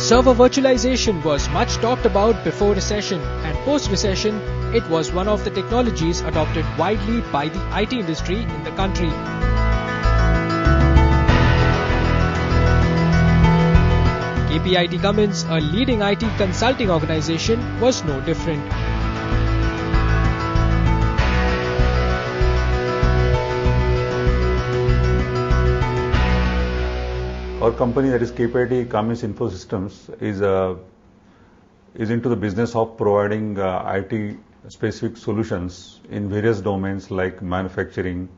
Server virtualization was much talked about before recession, and post-recession, it was one of the technologies adopted widely by the IT industry in the country. KPIT Cummins, a leading IT consulting organization, was no different. Our company, that is KPIT Cummins Info Systems, is into the business of providing IT-specific solutions in various domains like manufacturing,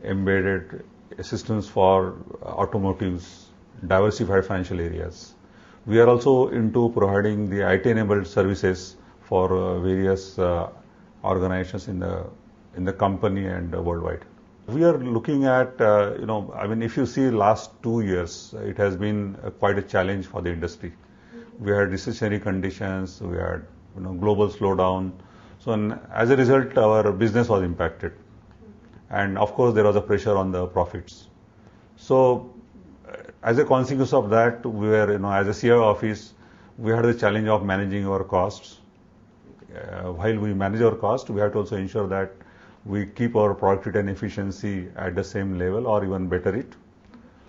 embedded systems for automotives, diversified financial areas. We are also into providing the IT-enabled services for various organizations in the company and worldwide. We are looking at, if you see last 2 years, it has been quite a challenge for the industry. We had recessionary conditions, we had global slowdown. So as a result, our business was impacted. And of course, there was a pressure on the profits. So as a consequence of that, we were, as a CIO office, we had the challenge of managing our costs. While we manage our cost, we have to also ensure that we keep our productivity and efficiency at the same level or even better it.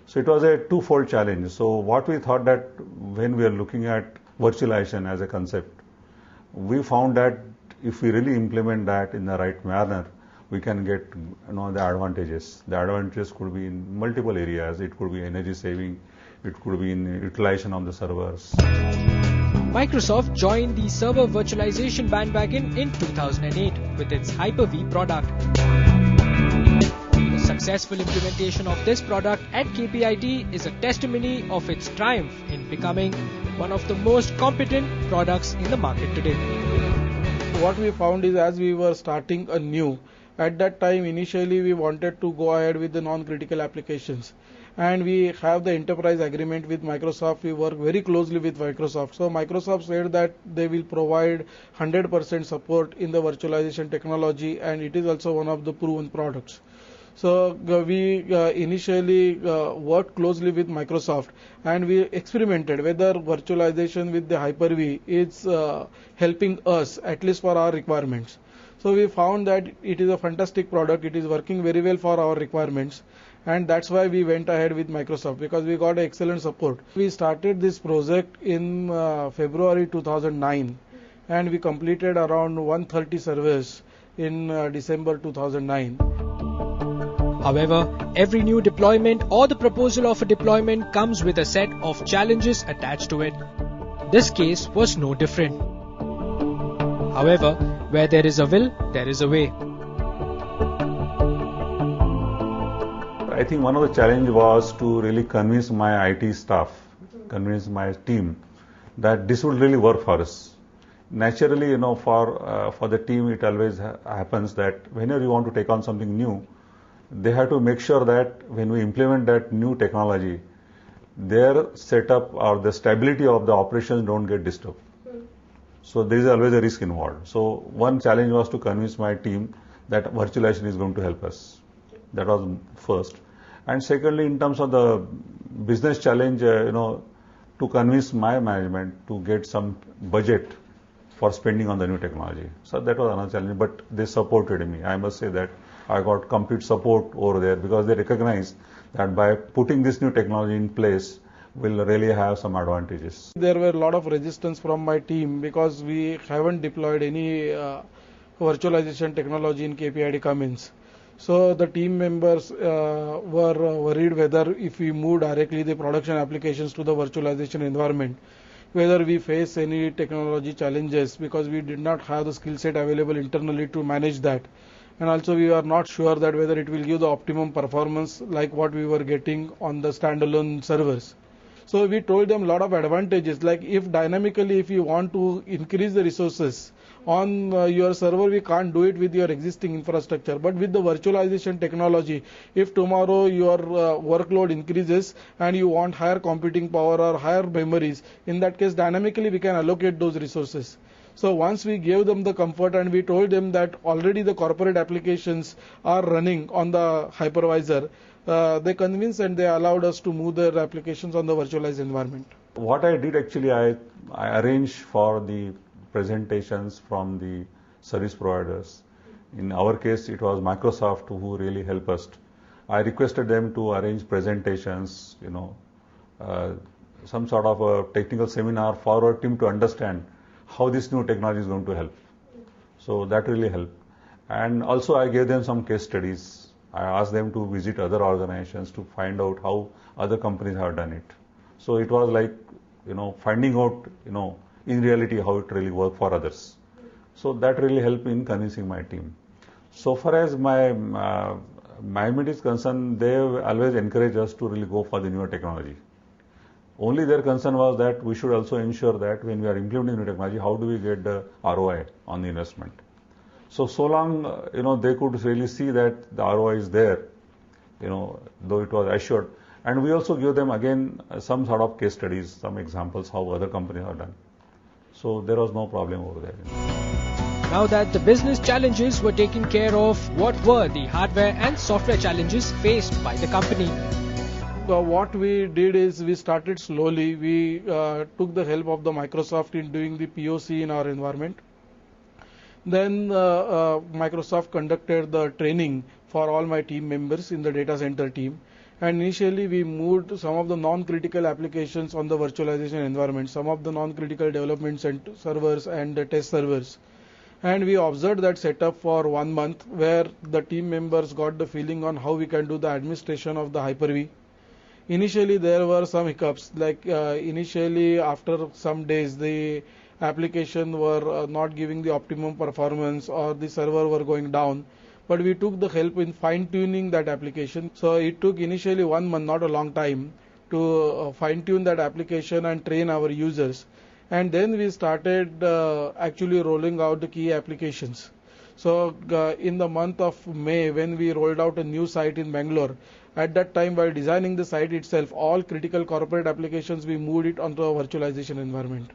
So it was a twofold challenge. So what we thought that when we are looking at virtualization as a concept, we found that if we really implement that in the right manner, we can get the advantages. The advantages could be in multiple areas. It could be energy saving, it could be in utilization of the servers. Microsoft joined the server virtualization bandwagon in 2008 with its HyperV product. The successful implementation of this product at KPIT is a testimony of its triumph in becoming one of the most competent products in the market today. What we found is, as we were starting anew, at that time initially we wanted to go ahead with the non-critical applications. And we have the enterprise agreement with Microsoft. We work very closely with Microsoft. So Microsoft said that they will provide 100% support in the virtualization technology, and it is also one of the proven products. So we initially worked closely with Microsoft, and we experimented whether virtualization with the HyperV is helping us, at least for our requirements. So we found that it is a fantastic product. It is working very well for our requirements. And that's why we went ahead with Microsoft, because we got excellent support. We started this project in February 2009, and we completed around 130 servers in December 2009. However, every new deployment or the proposal of a deployment comes with a set of challenges attached to it. This case was no different. However, where there is a will, there is a way. I think one of the challenge was to really convince my IT staff, convince my team that this would really work for us. Naturally, for the team, it always happens that whenever you want to take on something new, they have to make sure that when we implement that new technology, their setup or the stability of the operations don't get disturbed. So there is always a risk involved. So one challenge was to convince my team that virtualization is going to help us. That was first. And secondly, in terms of the business challenge, to convince my management to get some budget for spending on the new technology. So that was another challenge, but they supported me. I must say that I got complete support over there, because they recognize that by putting this new technology in place, we'll really have some advantages. There were a lot of resistance from my team, because we haven't deployed any virtualization technology in KPIT Cummins. So the team members were worried whether if we move directly the production applications to the virtualization environment, whether we face any technology challenges, because we did not have the skill set available internally to manage that. And also we are not sure that whether it will give the optimum performance like what we were getting on the standalone servers. So we told them a lot of advantages, like if dynamically if you want to increase the resources on your server, we can't do it with your existing infrastructure. But with the virtualization technology, if tomorrow your workload increases and you want higher computing power or higher memories, in that case dynamically we can allocate those resources. So once we gave them the comfort and we told them that already the corporate applications are running on the hypervisor, they convinced and they allowed us to move their applications on the virtualized environment. What I did actually, I arranged for the presentations from the service providers. In our case, it was Microsoft who really helped us. I requested them to arrange presentations, some sort of a technical seminar for our team to understand how this new technology is going to help. So that really helped. And also I gave them some case studies. I asked them to visit other organizations to find out how other companies have done it. So it was like, finding out, in reality how it really worked for others. So that really helped in convincing my team. So far as my management is concerned, they always encourage us to really go for the newer technology. Only their concern was that we should also ensure that when we are implementing new technology, how do we get the ROI on the investment? So long, they could really see that the ROI is there, though it was assured. And we also give them again some sort of case studies, some examples how other companies have done. So there was no problem over there. Now that the business challenges were taken care of, what were the hardware and software challenges faced by the company? So what we did is we started slowly. We took the help of the Microsoft in doing the POC in our environment. Then Microsoft conducted the training for all my team members in the data center team. And initially we moved some of the non-critical applications on the virtualization environment, some of the non-critical development servers and the test servers. And we observed that setup for 1 month where the team members got the feeling on how we can do the administration of the HyperV. Initially there were some hiccups, like initially after some days the application were not giving the optimum performance or the server were going down. But we took the help in fine-tuning that application. So it took initially 1 month, not a long time, to fine-tune that application and train our users. And then we started actually rolling out the key applications. So in the month of May, when we rolled out a new site in Bangalore, at that time while designing the site itself, all critical corporate applications, we moved it onto a virtualization environment.